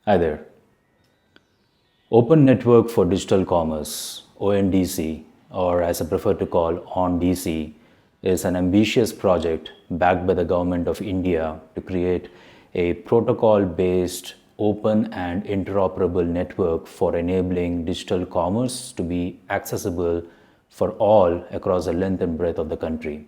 Hi there. Open Network for Digital Commerce, ONDC, or as I prefer to call ONDC, is an ambitious project backed by the Government of India to create a protocol based, open, and interoperable network for enabling digital commerce to be accessible for all across the length and breadth of the country.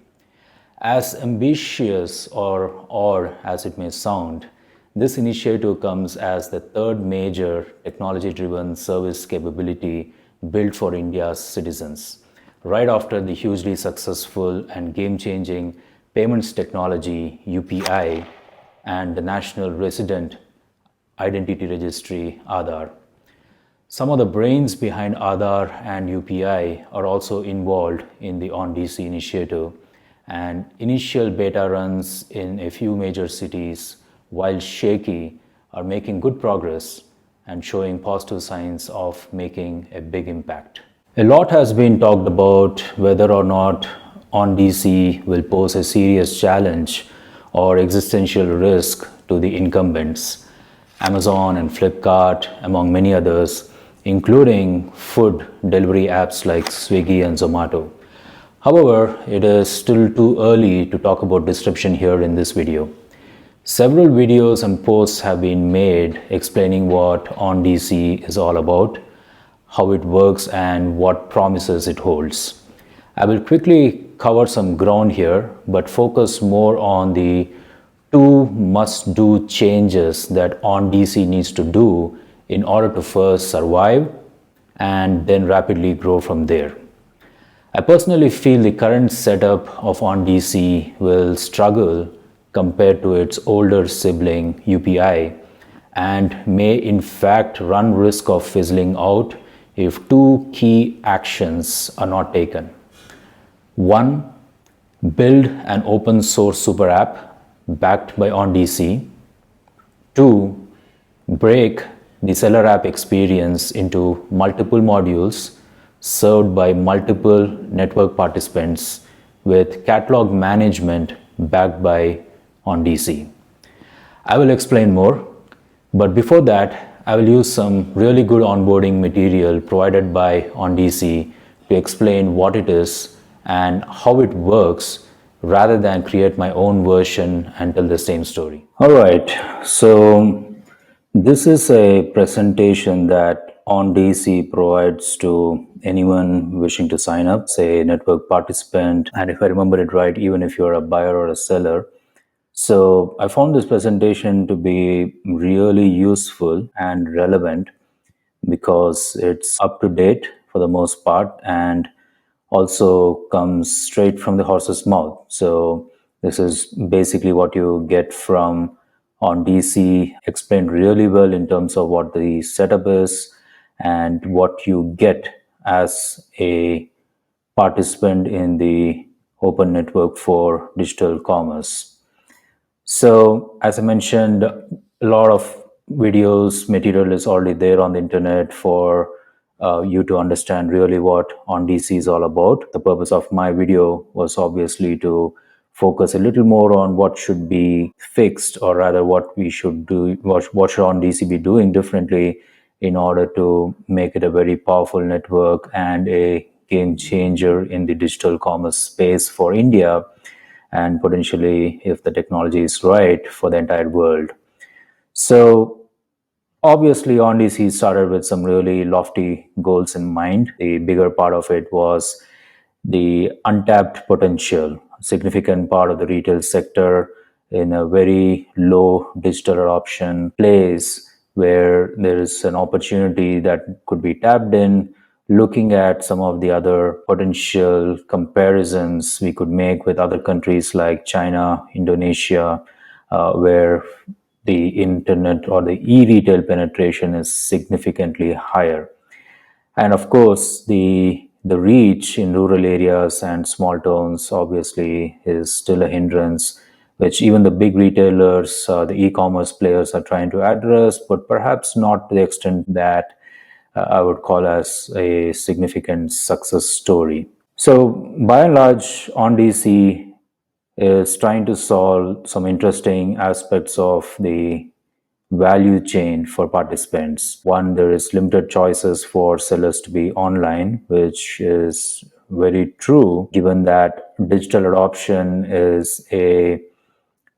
As ambitious or as it may sound, this initiative comes as the third major technology driven service capability built for India's citizens, right after the hugely successful and game changing payments technology UPI and the National Resident Identity Registry Aadhaar. Some of the brains behind Aadhaar and UPI are also involved in the OnDC initiative, and initial beta runs in a few major cities, while shaky, are making good progress and showing positive signs of making a big impact. A lot has been talked about whether or not OnDC will pose a serious challenge or existential risk to the incumbents, Amazon and Flipkart, among many others, including food delivery apps like Swiggy and Zomato. However, it is still too early to talk about disruption here in this video. Several videos and posts have been made explaining what OnDC is all about, how it works, and what promises it holds. I will quickly cover some ground here, but focus more on the two must do changes that OnDC needs to do in order to first survive and then rapidly grow from there. I personally feel the current setup of OnDC will struggle compared to its older sibling UPI and may in fact run risk of fizzling out if two key actions are not taken. One, build an open source super app backed by OnDC. Two, break the seller app experience into multiple modules served by multiple network participants with catalog management backed by OnDC. I will explain more, but before that, I will use some really good onboarding material provided by OnDC to explain what it is and how it works rather than create my own version and tell the same story. All right, so this is a presentation that OnDC provides to anyone wishing to sign up, say network participant, and if I remember it right, even if you're a buyer or a seller. So I found this presentation to be really useful and relevant because it's up to date for the most part and also comes straight from the horse's mouth. So this is basically what you get from OnDC, explained really well in terms of what the setup is and what you get as a participant in the open network for digital commerce. So, as I mentioned, a lot of videos, material is already there on the internet for you to understand really what OnDC is all about. The purpose of my video was obviously to focus a little more on what should be fixed, or rather what we should do, what should OnDC be doing differently in order to make it a very powerful network and a game changer in the digital commerce space for India, and potentially, if the technology is right, for the entire world. So obviously, OnDC started with some really lofty goals in mind. The bigger part of it was the untapped potential, significant part of the retail sector in a very low digital adoption place where there is an opportunity that could be tapped in. Looking at some of the other potential comparisons we could make with other countries like China, Indonesia, where the internet or the e-retail penetration is significantly higher. And of course, the reach in rural areas and small towns obviously is still a hindrance, which even the big retailers, the e-commerce players are trying to address, but perhaps not to the extent that I would call as a significant success story. So by and large, OnDC is trying to solve some interesting aspects of the value chain for participants. One, there is limited choices for sellers to be online, which is very true given that digital adoption is a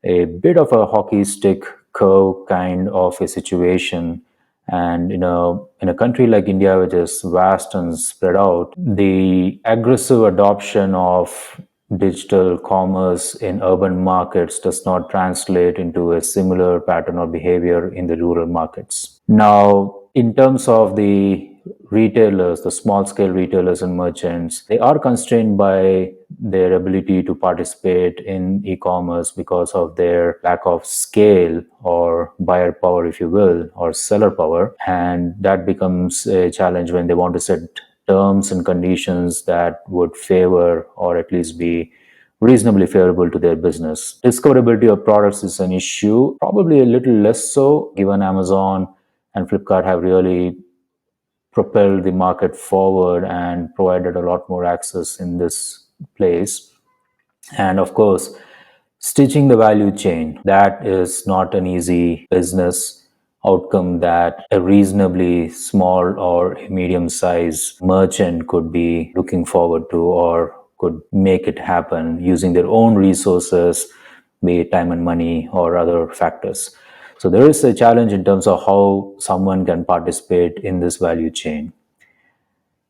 bit of a hockey stick curve kind of a situation. And in a country like India, which is vast and spread out, the aggressive adoption of digital commerce in urban markets does not translate into a similar pattern or behavior in the rural markets. Now, in terms of the retailers, the small scale retailers and merchants, they are constrained by their ability to participate in e-commerce because of their lack of scale or buyer power, if you will, or seller power. And that becomes a challenge when they want to set terms and conditions that would favor or at least be reasonably favorable to their business. Discoverability of products is an issue, probably a little less so, given Amazon and Flipkart have really propelled the market forward and provided a lot more access in this place. And of course, stitching the value chain, that is not an easy business outcome that a reasonably small or medium sized merchant could be looking forward to or could make it happen using their own resources, be it time and money or other factors. So there is a challenge in terms of how someone can participate in this value chain.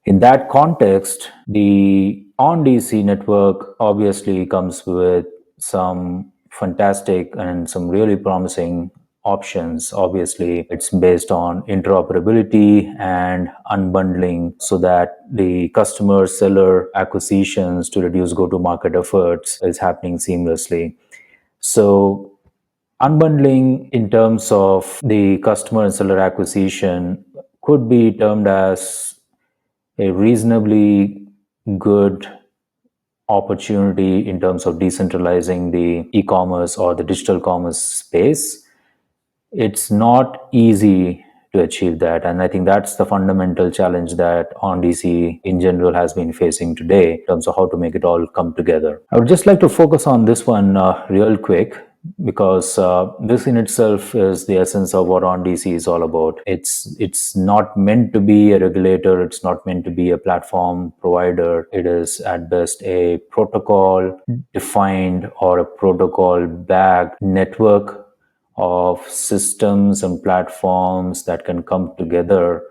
In that context, the OnDC network obviously comes with some fantastic and some really promising options. Obviously, it's based on interoperability and unbundling so that the customer seller acquisitions to reduce go to market efforts is happening seamlessly. So, unbundling in terms of the customer and seller acquisition could be termed as a reasonably good opportunity in terms of decentralizing the e-commerce or the digital commerce space. It's not easy to achieve that, and I think that's the fundamental challenge that OnDC in general has been facing today in terms of how to make it all come together. I would just like to focus on this one real quick, because this in itself is the essence of what OnDC is all about. It's not meant to be a regulator. It's not meant to be a platform provider. It is at best a protocol defined or a protocol backed network of systems and platforms that can come together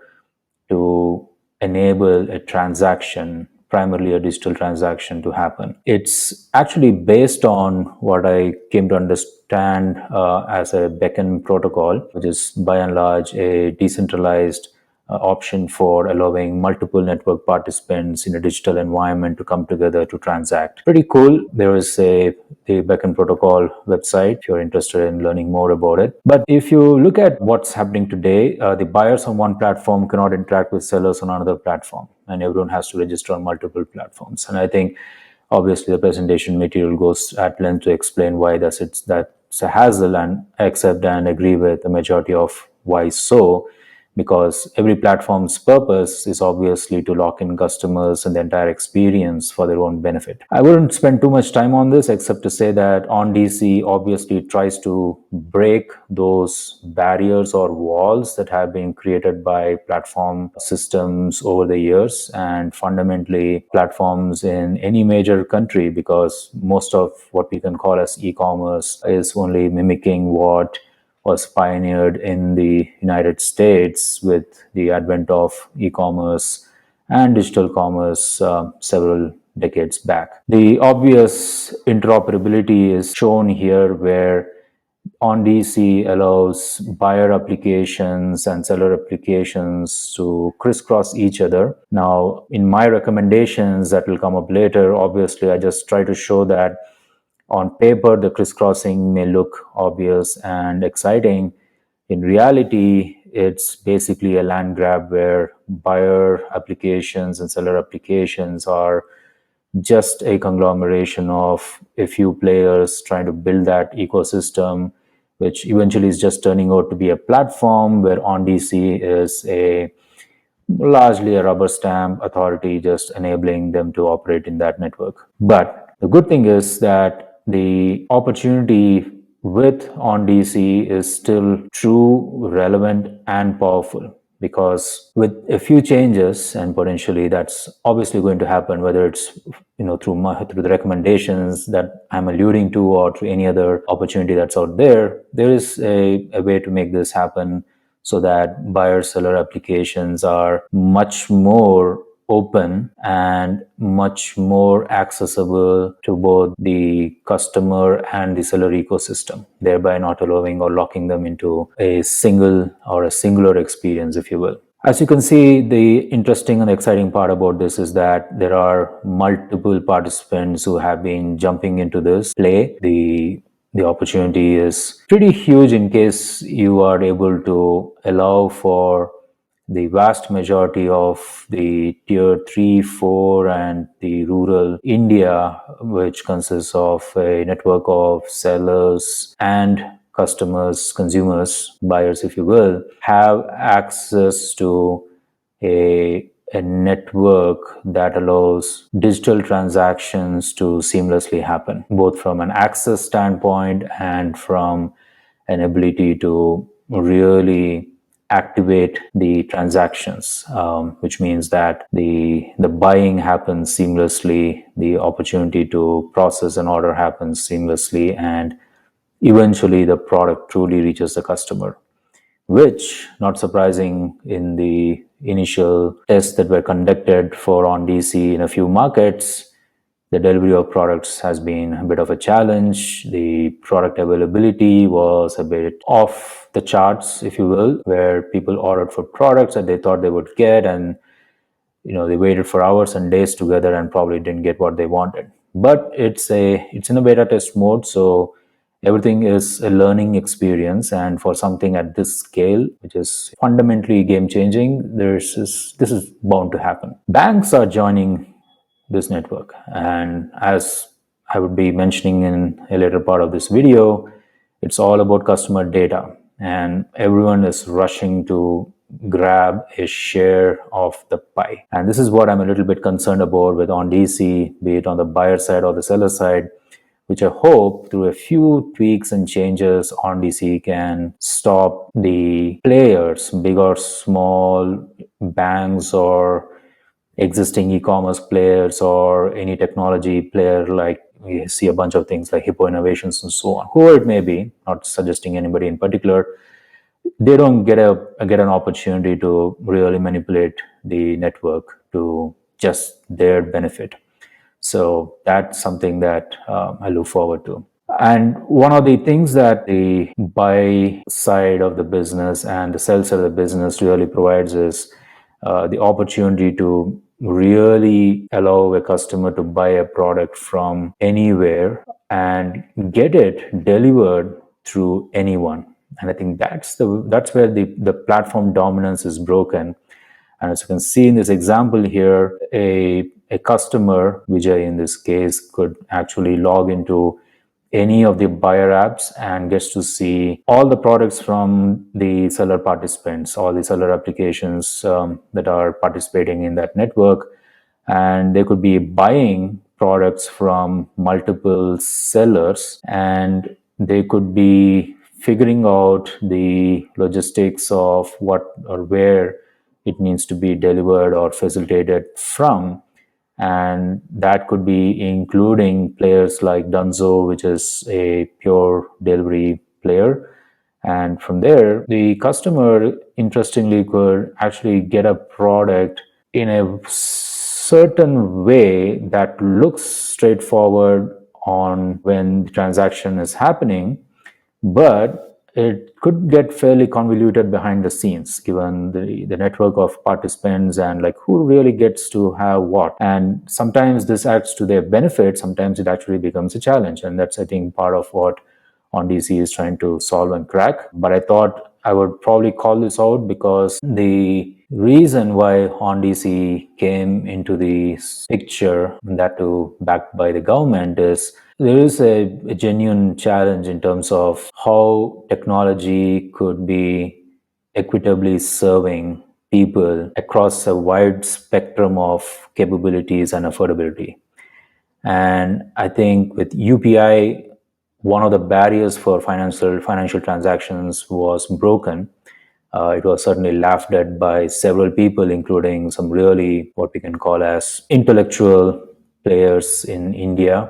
to enable a transaction, primarily a digital transaction, to happen. It's actually based on what I came to understand as a beacon protocol, which is by and large a decentralized option for allowing multiple network participants in a digital environment to come together to transact. Pretty cool. There is the Beacon Protocol website if you're interested in learning more about it. But if you look at what's happening today, the buyers on one platform cannot interact with sellers on another platform, and everyone has to register on multiple platforms. And I think obviously the presentation material goes at length to explain why that's a hassle, and accept and agree with the majority of why so. Because every platform's purpose is obviously to lock in customers and the entire experience for their own benefit. I wouldn't spend too much time on this except to say that OnDC obviously tries to break those barriers or walls that have been created by platform systems over the years, and fundamentally platforms in any major country, because most of what we can call as e-commerce is only mimicking what was pioneered in the United States with the advent of e-commerce and digital commerce several decades back. The obvious interoperability is shown here, where OnDC allows buyer applications and seller applications to crisscross each other. Now, in my recommendations that will come up later, obviously I just try to show that on paper, the crisscrossing may look obvious and exciting. In reality, it's basically a land grab where buyer applications and seller applications are just a conglomeration of a few players trying to build that ecosystem, which eventually is just turning out to be a platform where OnDC is largely a rubber stamp authority, just enabling them to operate in that network. But the good thing is that the opportunity with OnDC is still true, relevant, and powerful. Because with a few changes, and potentially that's obviously going to happen, whether it's through the recommendations that I'm alluding to, or through any other opportunity that's out there, there is a way to make this happen so that buyer seller applications are much more open and much more accessible to both the customer and the seller ecosystem, thereby not allowing or locking them into a single or a singular experience, if you will. As you can see, the interesting and exciting part about this is that there are multiple participants who have been jumping into this play. The opportunity is pretty huge in case you are able to allow for the vast majority of the tier 3, 4, and the rural India, which consists of a network of sellers and customers, consumers, buyers, if you will, have access to a network that allows digital transactions to seamlessly happen, both from an access standpoint and from an ability to really activate the transactions, which means that the buying happens seamlessly, the opportunity to process an order happens seamlessly, and eventually the product truly reaches the customer, which, not surprising, in the initial tests that were conducted for OnDC in a few markets, the delivery of products has been a bit of a challenge. The product availability was a bit off the charts, if you will, where people ordered for products that they thought they would get, and they waited for hours and days together and probably didn't get what they wanted. But it's in a beta test mode, so everything is a learning experience, and for something at this scale, which is fundamentally game changing, this is bound to happen. Banks are joining this network, and as I would be mentioning in a later part of this video, it's all about customer data, and everyone is rushing to grab a share of the pie. And this is what I'm a little bit concerned about with OnDC, be it on the buyer side or the seller side, which I hope through a few tweaks and changes, OnDC can stop the players, big or small, banks or existing e-commerce players or any technology player, like we see a bunch of things like Hippo Innovations and so on, whoever it may be, not suggesting anybody in particular. They don't get an opportunity to really manipulate the network to just their benefit. So that's something that I look forward to. And one of the things that the buy side of the business and the sell side of the business really provides is the opportunity to really allow a customer to buy a product from anywhere and get it delivered through anyone. And I think that's where the platform dominance is broken. And as you can see in this example here, a customer, Vijay in this case, could actually log into any of the buyer apps and gets to see all the products from the seller participants, all the seller applications that are participating in that network. And they could be buying products from multiple sellers, and they could be figuring out the logistics of what or where it needs to be delivered or facilitated from. And that could be including players like Dunzo, which is a pure delivery player. And from there, the customer, interestingly, could actually get a product in a certain way that looks straightforward on when the transaction is happening, but it could get fairly convoluted behind the scenes given the network of participants and like who really gets to have what. And sometimes this adds to their benefit, sometimes it actually becomes a challenge. And that's, I think, part of what OnDC is trying to solve and crack. But I thought I would probably call this out because the reason why OnDC came into the picture, and that too backed by the government, is there is a genuine challenge in terms of how technology could be equitably serving people across a wide spectrum of capabilities and affordability. And I think with UPI one of the barriers for financial transactions was broken, it was certainly laughed at by several people, including some really what we can call as intellectual players in India,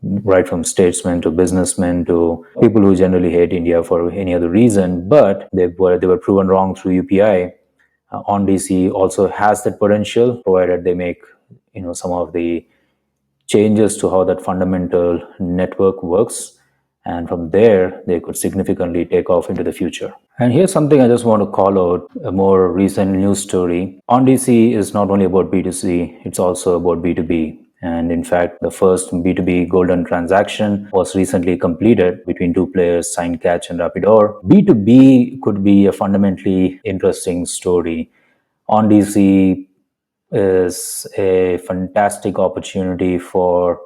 right from statesmen to businessmen to people who generally hate India for any other reason, but they were proven wrong through UPI. OnDC also has that potential, provided they make some of the changes to how that fundamental network works, and from there they could significantly take off into the future. And here's something I just want to call out, a more recent news story. OnDC is not only about B2C, it's also about B2B. And in fact, the first B2B golden transaction was recently completed between two players, SignCatch and Rapidor. B2B could be a fundamentally interesting story. OnDC is a fantastic opportunity for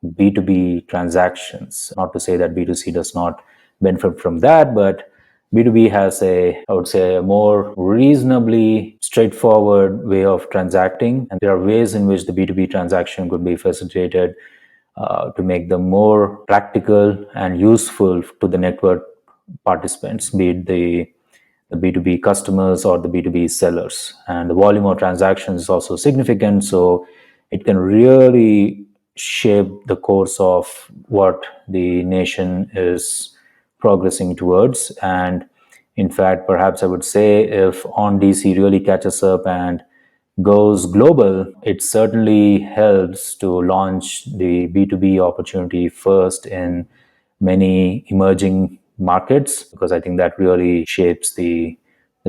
B2B transactions. Not to say that B2C does not benefit from that, but B2B has I would say, a more reasonably straightforward way of transacting. And there are ways in which the B2B transaction could be facilitated to make them more practical and useful to the network participants, be it the B2B customers or the B2B sellers. And the volume of transactions is also significant, so it can really shape the course of what the nation is progressing towards. And in fact, perhaps I would say if OnDC really catches up and goes global, it certainly helps to launch the B2B opportunity first in many emerging markets, because I think that really shapes the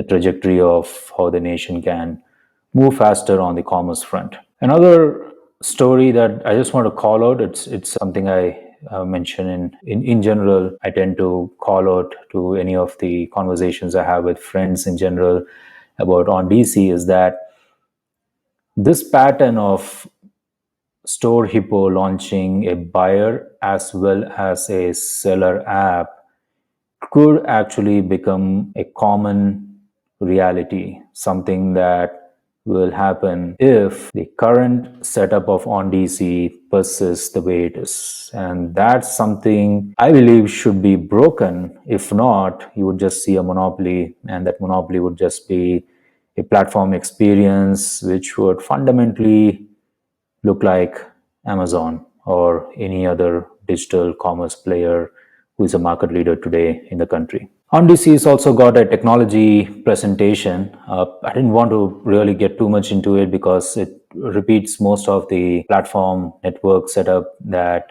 trajectory of how the nation can move faster on the commerce front. Another story that I just want to call out, it's something I mention in general. I tend to call out to any of the conversations I have with friends in general about OnDC, is that this pattern of Store Hippo launching a buyer as well as a seller app could actually become a common reality, something that will happen if the current setup of OnDC persists the way it is. And that's something I believe should be broken. If not, you would just see a monopoly, and that monopoly would just be a platform experience which would fundamentally look like Amazon or any other digital commerce player who is a market leader today in the country. OnDC has also got a technology presentation. I didn't want to really get too much into it because it repeats most of the platform network setup that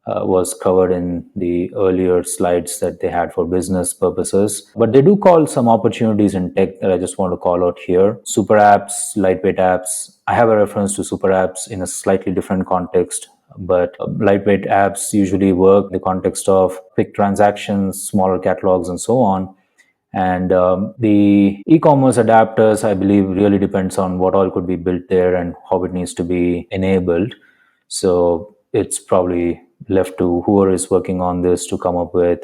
was covered in the earlier slides that they had for business purposes. But they do call some opportunities in tech that I just want to call out here. Super apps, lightweight apps. I have a reference to super apps in a slightly different context, but lightweight apps usually work in the context of quick transactions, smaller catalogs, and so on. And the e-commerce adapters, I believe, really depends on what all could be built there and how it needs to be enabled. So it's probably left to whoever is working on this to come up with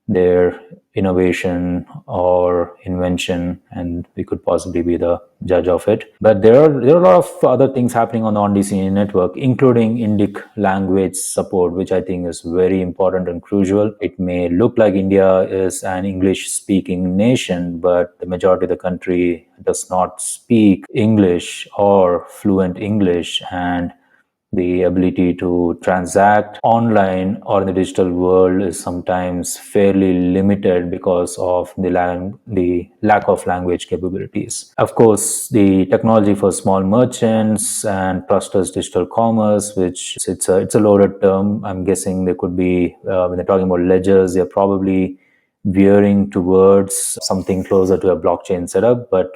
their innovation or invention, and we could possibly be the judge of it. But there are a lot of other things happening on the OnDC network, including Indic language support, which I think is very important and crucial. It may look like India is an English-speaking nation, but the majority of the country does not speak English or fluent English, and the ability to transact online or in the digital world is sometimes fairly limited because of the lack of language capabilities. Of course, the technology for small merchants and trustless digital commerce, which it's a loaded term. I'm guessing there could be, when they're talking about ledgers, they're probably veering towards something closer to a blockchain setup. But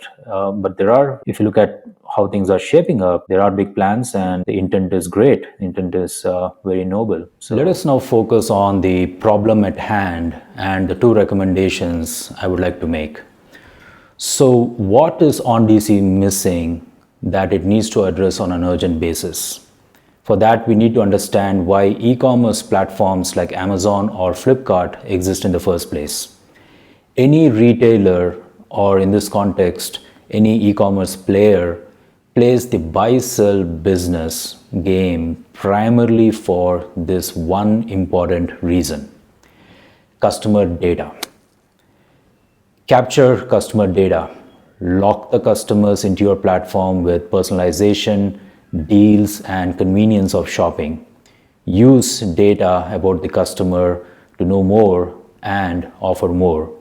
there are, if you look at how things are shaping up, there are big plans and the intent is great. The intent is very noble. So let us now focus on the problem at hand and the two recommendations I would like to make. So what is OnDC missing that it needs to address on an urgent basis? For that, we need to understand why e-commerce platforms like Amazon or Flipkart exist in the first place. Any retailer, or in this context, any e-commerce player, plays the buy-sell business game primarily for this one important reason. Customer data. Capture customer data. Lock the customers into your platform with personalization, deals, and convenience of shopping. Use data about the customer to know more and offer more.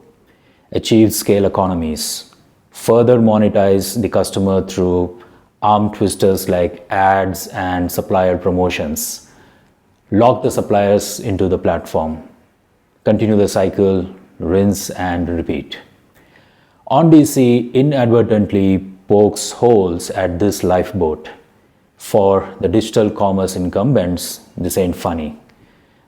Achieve scale economies. Further monetize the customer through arm twisters like ads and supplier promotions. Lock the suppliers into the platform. Continue the cycle, rinse and repeat. OnDC inadvertently pokes holes at this lifeboat. For the digital commerce incumbents, this ain't funny.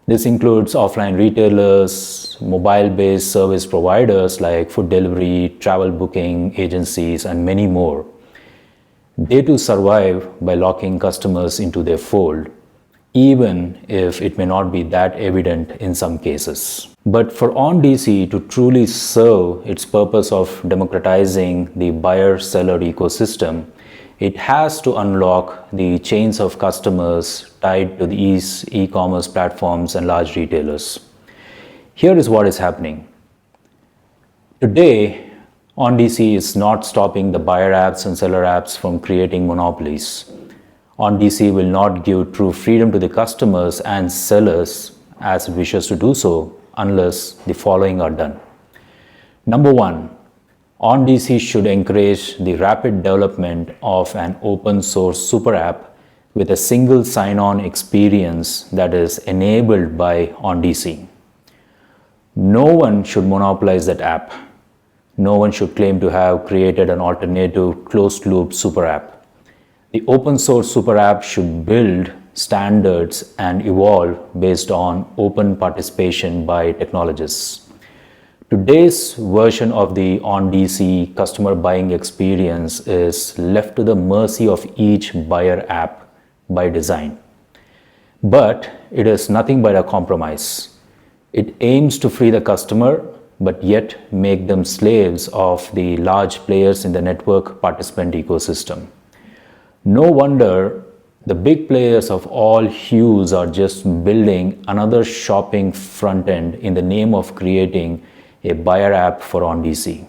This includes offline retailers, mobile-based service providers like food delivery, travel booking agencies, and many more. They too survive by locking customers into their fold, even if it may not be that evident in some cases. But for OnDC to truly serve its purpose of democratizing the buyer-seller ecosystem, it has to unlock the chains of customers tied to these e-commerce platforms and large retailers. Here is what is happening. Today, OnDC is not stopping the buyer apps and seller apps from creating monopolies. OnDC will not give true freedom to the customers and sellers as it wishes to do so unless the following are done. Number one, OnDC should encourage the rapid development of an open source super app with a single sign-on experience that is enabled by OnDC. No one should monopolize that app. No one should claim to have created an alternative closed-loop super app. The open source super app should build standards and evolve based on open participation by technologists. Today's version of the OnDC customer buying experience is left to the mercy of each buyer app by design. But it is nothing but a compromise. It aims to free the customer, but yet make them slaves of the large players in the network participant ecosystem. No wonder the big players of all hues are just building another shopping front end in the name of creating a buyer app for OnDC.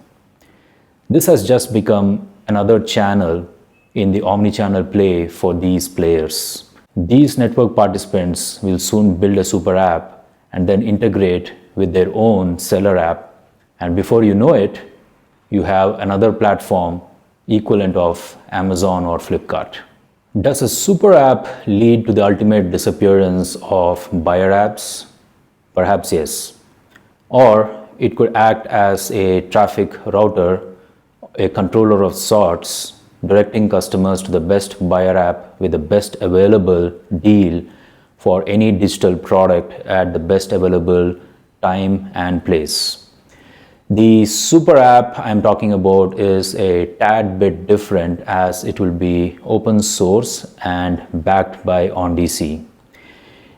This has just become another channel in the omni-channel play for these players. These network participants will soon build a super app and then integrate with their own seller app, and before you know it, you have another platform equivalent of Amazon or Flipkart. Does a super app lead to the ultimate disappearance of buyer apps? Perhaps yes. Or it could act as a traffic router, a controller of sorts, directing customers to the best buyer app with the best available deal for any digital product at the best available time and place. The super app I'm talking about is a tad bit different as it will be open source and backed by OnDC.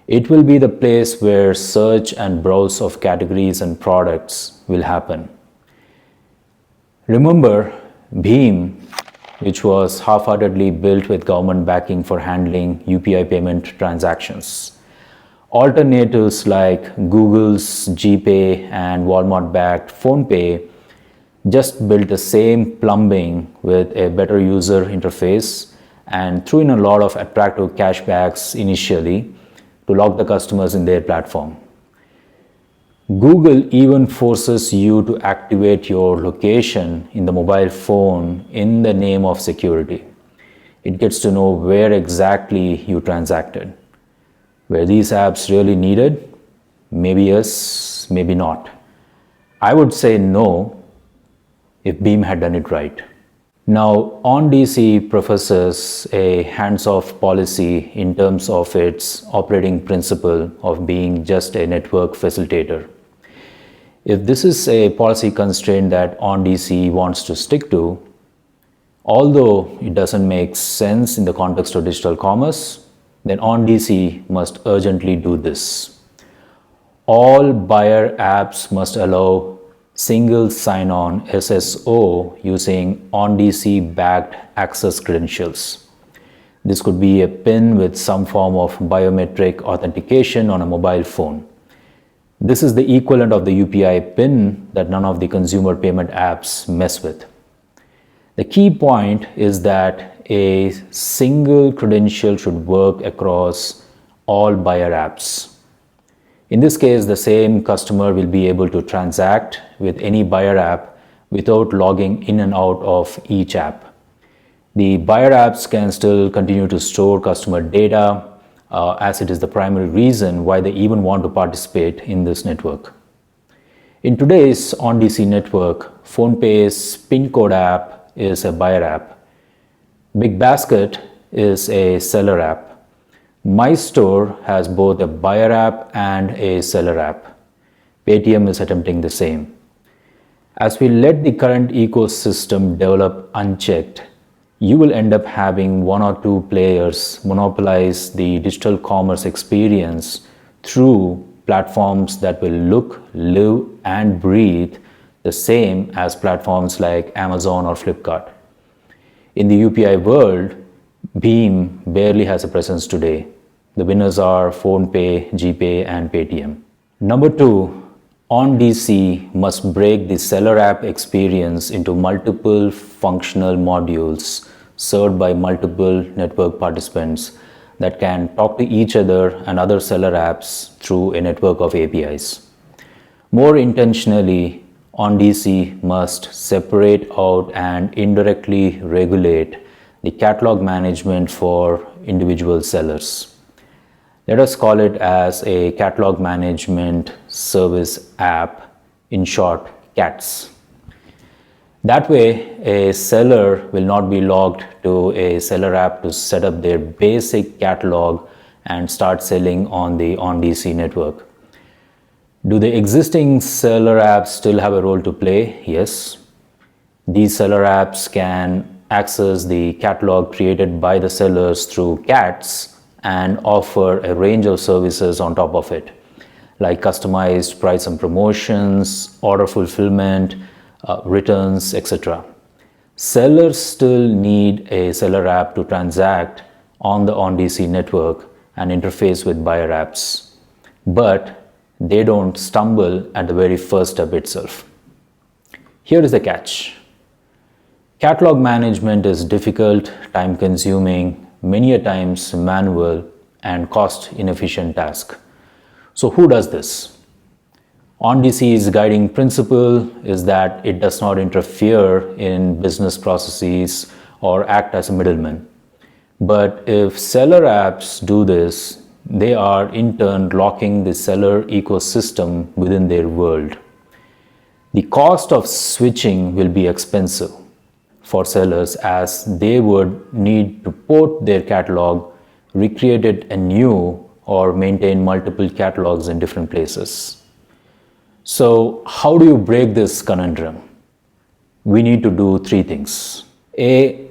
It will be the place where search and browse of categories and products will happen. Remember Bheem, which was half-heartedly built with government backing for handling UPI payment transactions. Alternatives like Google's GPay and Walmart-backed PhonePe just built the same plumbing with a better user interface and threw in a lot of attractive cashbacks initially to lock the customers in their platform. Google even forces you to activate your location in the mobile phone in the name of security. It gets to know where exactly you transacted. Were these apps really needed? Maybe yes, maybe not. I would say no if Bheem had done it right. Now, OnDC professes a hands-off policy in terms of its operating principle of being just a network facilitator. If this is a policy constraint that OnDC wants to stick to, although it doesn't make sense in the context of digital commerce, then OnDC must urgently do this. All buyer apps must allow single sign-on SSO using OnDC-backed access credentials. This could be a PIN with some form of biometric authentication on a mobile phone. This is the equivalent of the UPI PIN that none of the consumer payment apps mess with. The key point is that a single credential should work across all buyer apps. In this case, the same customer will be able to transact with any buyer app without logging in and out of each app. The buyer apps can still continue to store customer data, as it is the primary reason why they even want to participate in this network. In today's OnDC network, PhonePe's PIN code app is a buyer app. BigBasket is a seller app. MyStore has both a buyer app and a seller app. Paytm is attempting the same. As we let the current ecosystem develop unchecked, you will end up having one or two players monopolize the digital commerce experience through platforms that will look, live, and breathe the same as platforms like Amazon or Flipkart. In the UPI world, Beam barely has a presence today. The winners are PhonePe, GPay, and Paytm. Number two, OnDC must break the seller app experience into multiple functional modules served by multiple network participants that can talk to each other and other seller apps through a network of APIs. More intentionally, OnDC must separate out and indirectly regulate the catalog management for individual sellers. Let us call it as a catalog management service app, in short, CATS. That way, a seller will not be logged to a seller app to set up their basic catalog and start selling on the OnDC network. Do the existing seller apps still have a role to play? Yes. These seller apps can access the catalog created by the sellers through CATS and offer a range of services on top of it, like customized price and promotions, order fulfillment, returns, etc. Sellers still need a seller app to transact on the OnDC network and interface with buyer apps, but they don't stumble at the very first step itself. Here is the catch. Catalog management is difficult, time-consuming, many a times manual, and cost-inefficient task. So who does this? OnDC's guiding principle is that it does not interfere in business processes or act as a middleman. But if seller apps do this, they are in turn locking the seller ecosystem within their world. The cost of switching will be expensive for sellers, as they would need to port their catalog, recreate it anew, or maintain multiple catalogs in different places. So how do you break this conundrum? We need to do three things. A,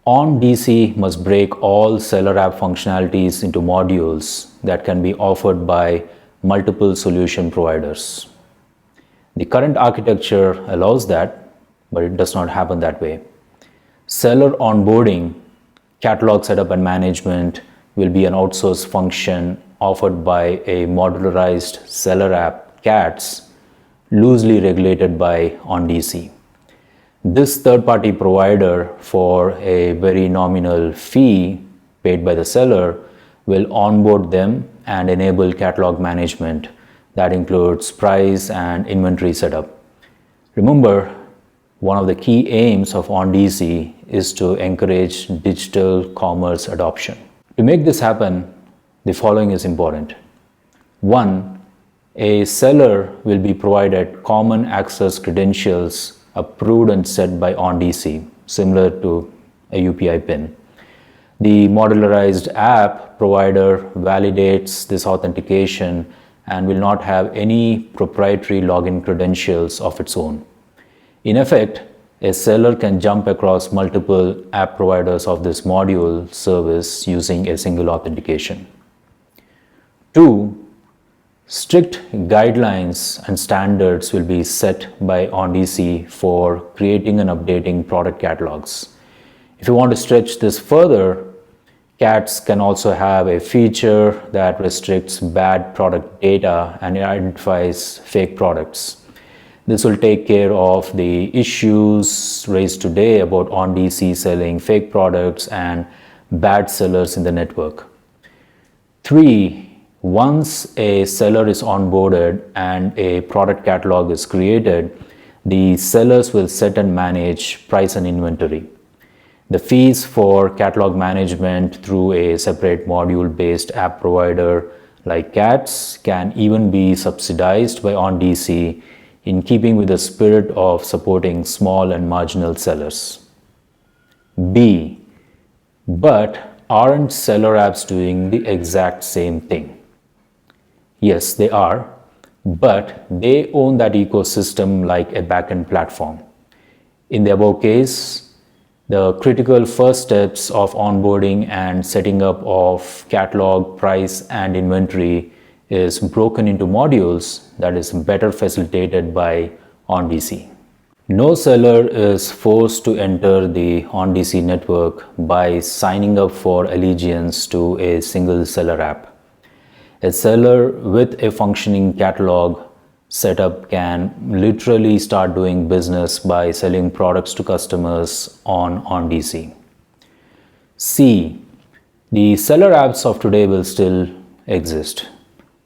OnDC must break all seller app functionalities into modules that can be offered by multiple solution providers. The current architecture allows that, but it does not happen that way. Seller onboarding, catalog setup and management will be an outsourced function offered by a modularized seller app, CATS, loosely regulated by OnDC. This third-party provider, for a very nominal fee paid by the seller, will onboard them and enable catalog management. That includes price and inventory setup. Remember, one of the key aims of OnDC is to encourage digital commerce adoption. To make this happen, the following is important. 1. A seller will be provided common access credentials approved and set by OnDC, similar to a UPI PIN. The modularized app provider validates this authentication and will not have any proprietary login credentials of its own. In effect, a seller can jump across multiple app providers of this module service using a single authentication. 2. Strict guidelines and standards will be set by OnDC for creating and updating product catalogs. If you want to stretch this further, CATS can also have a feature that restricts bad product data and identifies fake products. This will take care of the issues raised today about OnDC selling fake products and bad sellers in the network. 3. Once a seller is onboarded and a product catalog is created, the sellers will set and manage price and inventory. The fees for catalog management through a separate module-based app provider like CATS can even be subsidized by OnDC in keeping with the spirit of supporting small and marginal sellers. B. But aren't seller apps doing the exact same thing? Yes, they are, but they own that ecosystem like a backend platform. In the above case, the critical first steps of onboarding and setting up of catalog, price, and inventory is broken into modules that is better facilitated by OnDC. No seller is forced to enter the OnDC network by signing up for allegiance to a single seller app. A seller with a functioning catalog setup can literally start doing business by selling products to customers on OnDC. C. The seller apps of today will still exist.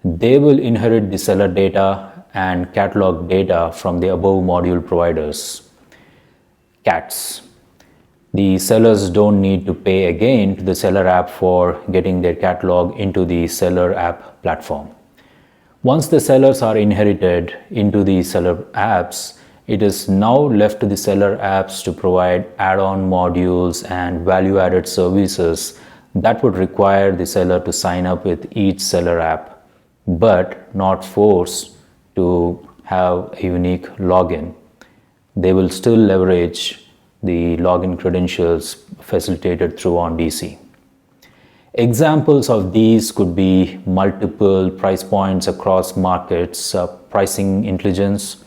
They will inherit the seller data and catalog data from the above module providers. CATS. The sellers don't need to pay again to the seller app for getting their catalog into the seller app platform. Once the sellers are inherited into the seller apps, it is now left to the seller apps to provide add-on modules and value-added services that would require the seller to sign up with each seller app, but not forced to have a unique login. They will still leverage the login credentials facilitated through OnDC. Examples of these could be multiple price points across markets, pricing intelligence,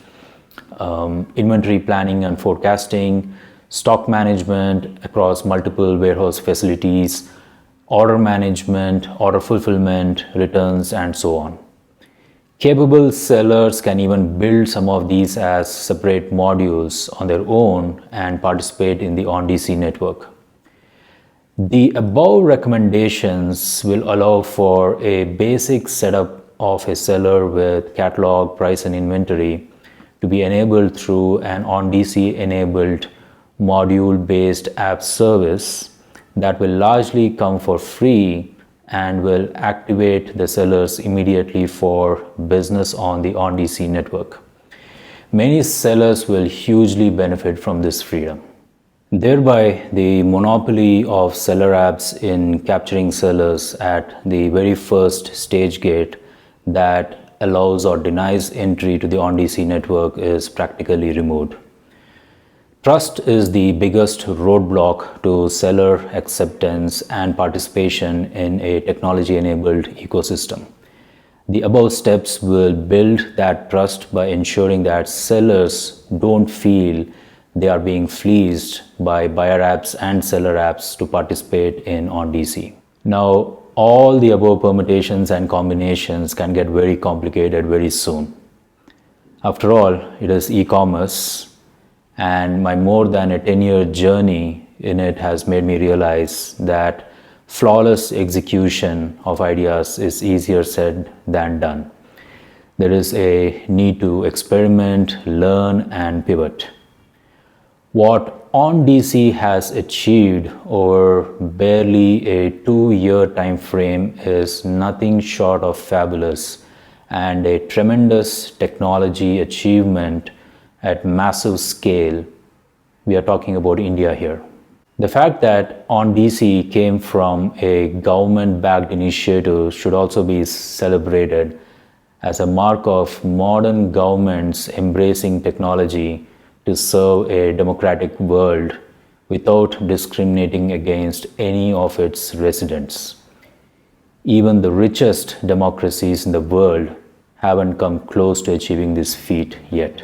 inventory planning and forecasting, stock management across multiple warehouse facilities, order management, order fulfillment, returns, and so on. Capable sellers can even build some of these as separate modules on their own and participate in the OnDC network. The above recommendations will allow for a basic setup of a seller with catalog, price, and inventory to be enabled through an OnDC enabled module-based app service that will largely come for free and will activate the sellers immediately for business on the OnDC network. Many sellers will hugely benefit from this freedom. Thereby, the monopoly of seller apps in capturing sellers at the very first stage gate that allows or denies entry to the OnDC network is practically removed. Trust is the biggest roadblock to seller acceptance and participation in a technology-enabled ecosystem. The above steps will build that trust by ensuring that sellers don't feel they are being fleeced by buyer apps and seller apps to participate in OnDC. Now, all the above permutations and combinations can get very complicated very soon. After all, it is e-commerce, and my more than a 10-year journey in it has made me realize that flawless execution of ideas is easier said than done. There is a need to experiment, learn, and pivot. What OnDC has achieved over barely a 2-year time frame is nothing short of fabulous and a tremendous technology achievement at massive scale. We are talking about India here. The fact that OnDC came from a government-backed initiative should also be celebrated as a mark of modern governments embracing technology to serve a democratic world without discriminating against any of its residents. Even the richest democracies in the world haven't come close to achieving this feat yet.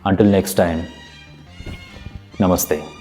Until next time, Namaste.